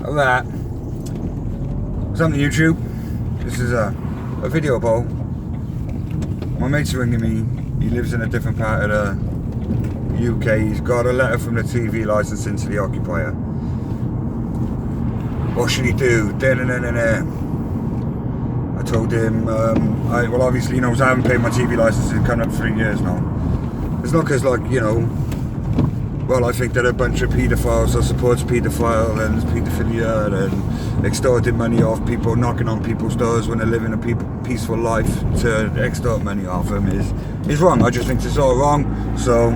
Alright. It's on YouTube. This is a video poll. My mate's ringing me. He lives in a different part of the UK. He's got a letter from the TV licensing to the occupier. What should he do? I told him, well obviously he knows I haven't paid my TV license. It's coming up 3 years now. It's not because, like, you know, well, I think they're a bunch of paedophiles or supports paedophile and paedophilia and extorting money off people, knocking on people's doors when they're living a peaceful life to extort money off them is wrong. I just think it's all wrong, so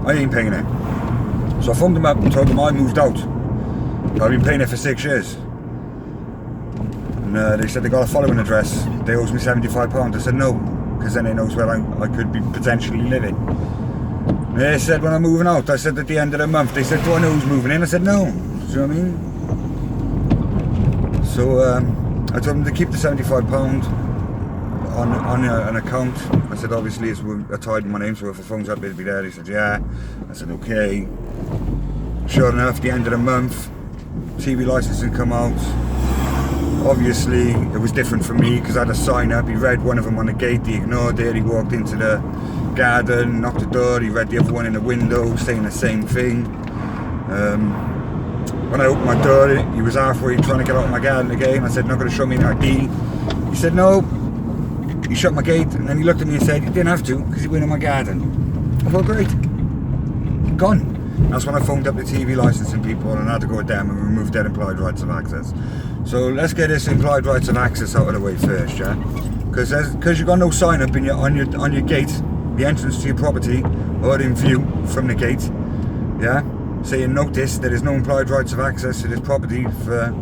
I ain't paying it. So I phoned them up and told them I moved out. I've been paying it for 6 years. And they said they got a following address. They owes me £75. I said no, because then they knows where I could be potentially living. They said when I'm moving out, I said at the end of the month, they said, do I know who's moving in? I said no. Do you know what I mean? So I told them to keep the £75 on an account. I said obviously it's tied in my name, so if the phone's up it'll be there. He said yeah. I said okay. Sure enough, the end of the month, TV licensing come out. Obviously it was different for me because I had a sign up. He read one of them on the gate, he ignored it, he walked into the garden, knocked the door, he read the other one in the window saying the same thing. When I opened my door, he was halfway trying to get out of my garden again. I said, not going to show me an ID. He said no. He shut my gate and then he looked at me and said, you didn't have to because you went in my garden. I thought, great, gone. That's when I phoned up the TV licensing people and I had to go with them and remove their implied rights of access. So let's get this implied rights of access out of the way first, yeah? Because you've got no sign up in on your gate, the entrance to your property, or in view from the gate, yeah? Saying notice there is no implied rights of access to this property for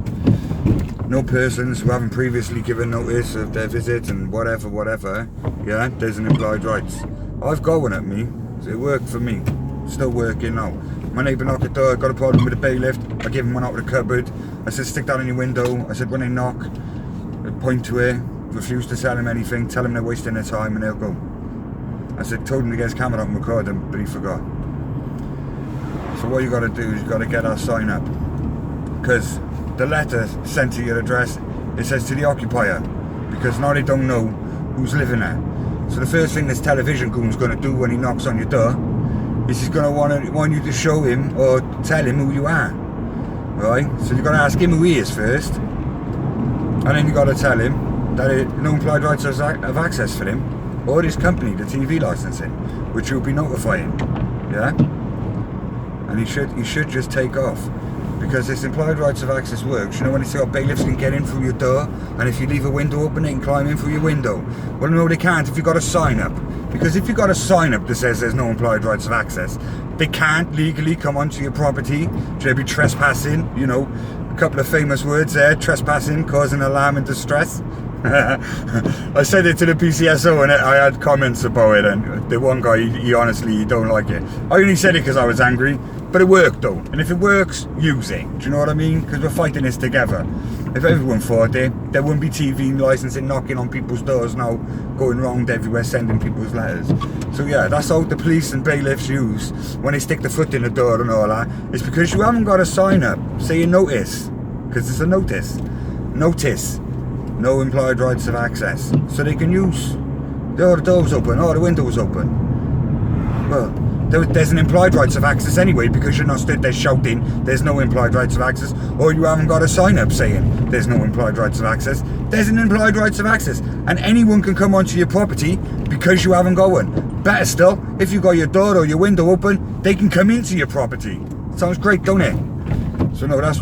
no persons who haven't previously given notice of their visit and whatever, yeah? There's an implied rights. I've got one at me, so it worked for me. Still working now. My neighbour knocked the door, got a problem with the bailiff. I gave him one out of the cupboard. I said, stick that on your window. I said, when they knock, point to it, refuse to tell him anything, tell him they're wasting their time and they'll go. I said, told him to get his camera out and record them, but he forgot. So what you got to do is you got to get our sign up. Because the letter sent to your address, it says to the occupier. Because now they don't know who's living there. So the first thing this television goon's going to do when he knocks on your door is he's going to want you to show him or tell him who you are, right? So you've got to ask him who he is first, and then you've got to tell him that no implied rights of access for him or his company, the TV licensing, which you'll be notifying, yeah? And he should just take off, because this implied rights of access works. You know when they say, oh, bailiffs can get in through your door, and if you leave a window open, they can climb in through your window. Well, no, they can't if you've got a sign up. Because if you've got a sign up that says there's no implied rights of access, they can't legally come onto your property. They'll be trespassing, you know, a couple of famous words there, trespassing, causing alarm and distress. I said it to the PCSO and I had comments about it, and the one guy, he honestly don't like it. I only said it because I was angry, but it worked though. And if it works, use it. Do you know what I mean? Because we're fighting this together. If everyone fought it, there wouldn't be TV licensing knocking on people's doors now, going round everywhere, sending people's letters. So yeah, that's how the police and bailiffs use when they stick the foot in the door and all that. It's because you haven't got a sign up saying notice, because it's a notice. Notice. No implied rights of access. So they can use, the door's open, the window's open. Well, there's an implied rights of access anyway, because you're not stood there shouting there's no implied rights of access, or you haven't got a sign up saying there's no implied rights of access. There's an implied rights of access, and anyone can come onto your property because you haven't got one. Better still, if you got your door or your window open, they can come into your property. Sounds great, don't it? So no, that's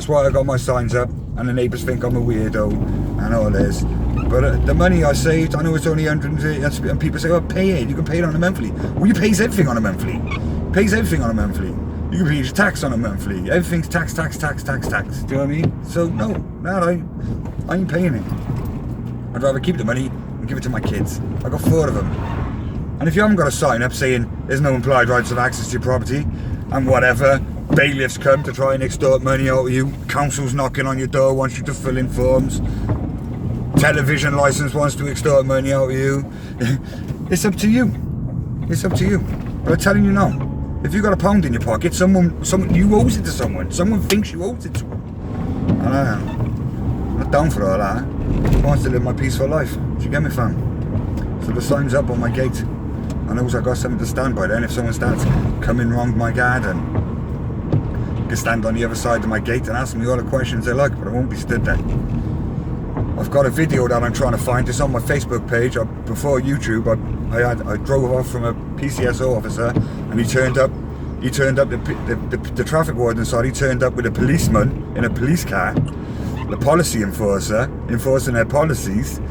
why I got my signs up, and the neighbours think I'm a weirdo and all this. But the money I saved, I know it's only 130, and people say, oh, pay it, you can pay it on a monthly. Well, you pays everything on a monthly. Pays everything on a monthly. You can pay your tax on a monthly. Everything's tax. Do you know what I mean? So no, I ain't paying it. I'd rather keep the money and give it to my kids. I got 4 of them. And if you haven't got a sign up saying there's no implied rights of access to your property, and whatever, bailiffs come to try and extort money out of you, council's knocking on your door, wants you to fill in forms, television license wants to extort money out of you. It's up to you. It's up to you. But I'm telling you now, If you got a pound in your pocket, someone you owes it to someone. Someone thinks you owes it to them. And I'm not down for all that. I want to live my peaceful life. Do you get me, fam? So the sign's up on my gate. I know I got something to stand by then. If someone starts coming round my garden, you can stand on the other side of my gate and ask me all the questions they like, but I won't be stood there. I've got a video that I'm trying to find. It's on my Facebook page. Before YouTube, I drove off from a PCSO officer, and he turned up. The traffic warden, sorry, turned up with a policeman in a police car. The policy enforcer, enforcing their policies,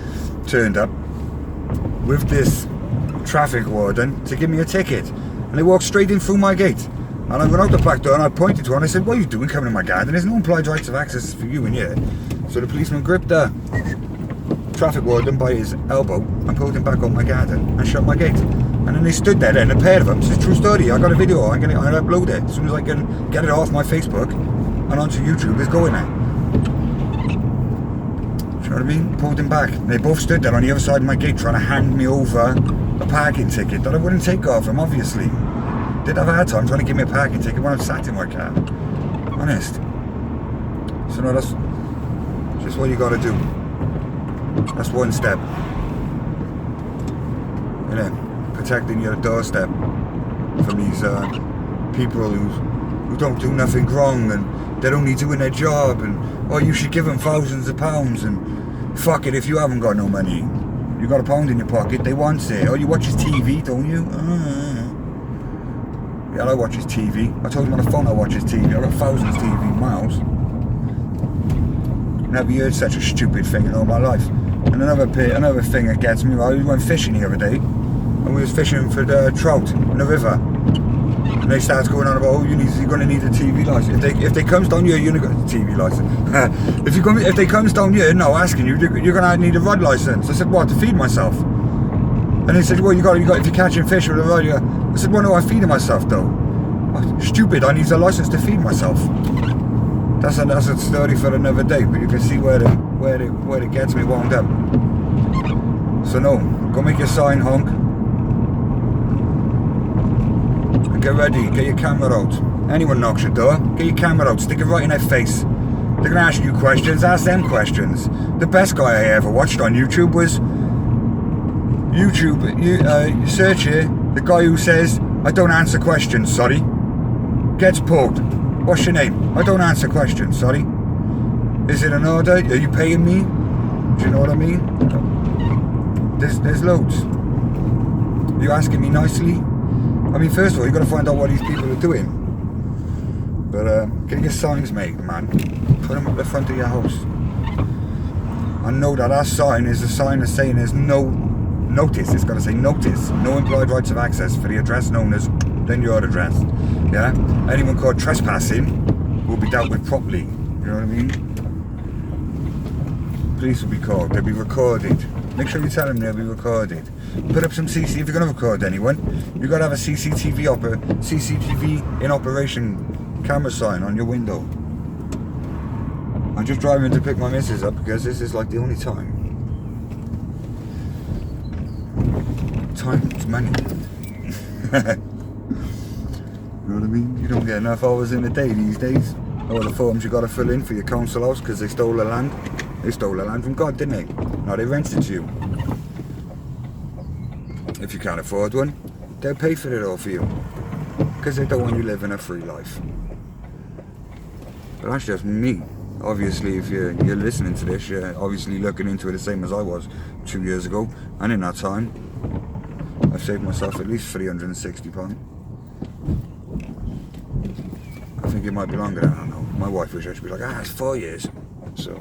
turned up with this traffic warden to give me a ticket. And they walked straight in through my gate. And I went out the back door and I pointed to her and I said, "What are you doing coming in my garden? There's no implied rights of access for you in here." So the policeman gripped the traffic warden by his elbow and pulled him back out my garden and shut my gate. And then they stood there, then a pair of them. This is a true story. I got a video. I'm gonna upload it as soon as I can get it off my Facebook and onto YouTube. It's going there. Do you know what I mean? Pulled him back. They both stood there on the other side of my gate trying to hand me over a parking ticket that I wouldn't take off him, obviously. Did have a hard time trying to give me a parking ticket when I'm sat in my car. Honest. So no, that's just what you gotta do. That's one step. You know, protecting your doorstep from these people who don't do nothing wrong and they're only doing their job, and oh, you should give them thousands of pounds, and fuck it if you haven't got no money. You got a pound in your pocket, they want it. Oh, you watch his TV, don't you? Yeah, I watch his TV. I told him on the phone I watch his TV. I got thousands of TV in my house. Never heard such a stupid thing in all my life. And another thing that gets me, we went fishing the other day, and we was fishing for the trout in the river. And they started going on about, oh, you're going to need a TV license. If they comes down here, you're going to get a TV license. if they comes down here, no, asking you, you're going to need a rod license. I said, what, to feed myself? And they said, well, you got if you're catching fish with a rod. I said, well, no, I'm feeding myself though. Oh, stupid, I need a license to feed myself. That's a story for another day, but you can see where it gets me wound up. So no, go make your sign, honk. And get ready, get your camera out. Anyone knocks your door, get your camera out, stick it right in their face. They're gonna ask you questions, ask them questions. The best guy I ever watched on YouTube was YouTube. You search here, the guy who says, "I don't answer questions, sorry," gets pulled. What's your name? I don't answer questions, sorry. Is it an order? Are you paying me? Do you know what I mean? There's loads. Are you asking me nicely? I mean, first of all, you got to find out what these people are doing. But get your signs made, man. Put them up the front of your house. I know that sign is a sign of saying there's no notice. It's got to say notice. No implied rights of access for the address known as then your address. Yeah? Anyone caught trespassing will be dealt with properly. You know what I mean? Police will be called. They'll be recorded. Make sure you tell them they'll be recorded. Put up some if you're going to record anyone, you've got to have a CCTV in operation camera sign on your window. I'm just driving to pick my missus up because this is like the only time. Time is money. You know what I mean? You don't get enough hours in a day these days. All the forms you got to fill in for your council house because they stole the land. They stole the land from God, didn't they? Now they rented it to you. If you can't afford one, they'll pay for it all for you because they don't want you living a free life. But that's just me. Obviously, if you're listening to this, you're obviously looking into it the same as I was 2 years ago, and in that time, I've saved myself at least £360. I think it might be longer than I don't know. My wife was actually like, it's 4 years. So,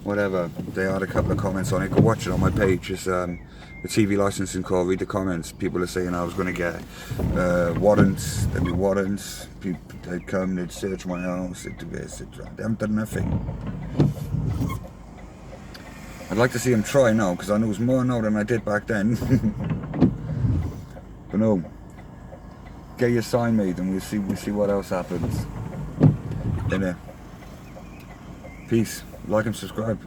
whatever. They had a couple of comments on it. Go watch it on my page. It's the TV licensing call. Read the comments. People are saying I was going to get warrants. There'd be warrants. People, they'd come, they'd search my house. They'd do this, they'd do that. They haven't done nothing. I'd like to see them try now because I know more now than I did back then. But no. Get your sign made and we'll see what else happens. Peace. Like and subscribe.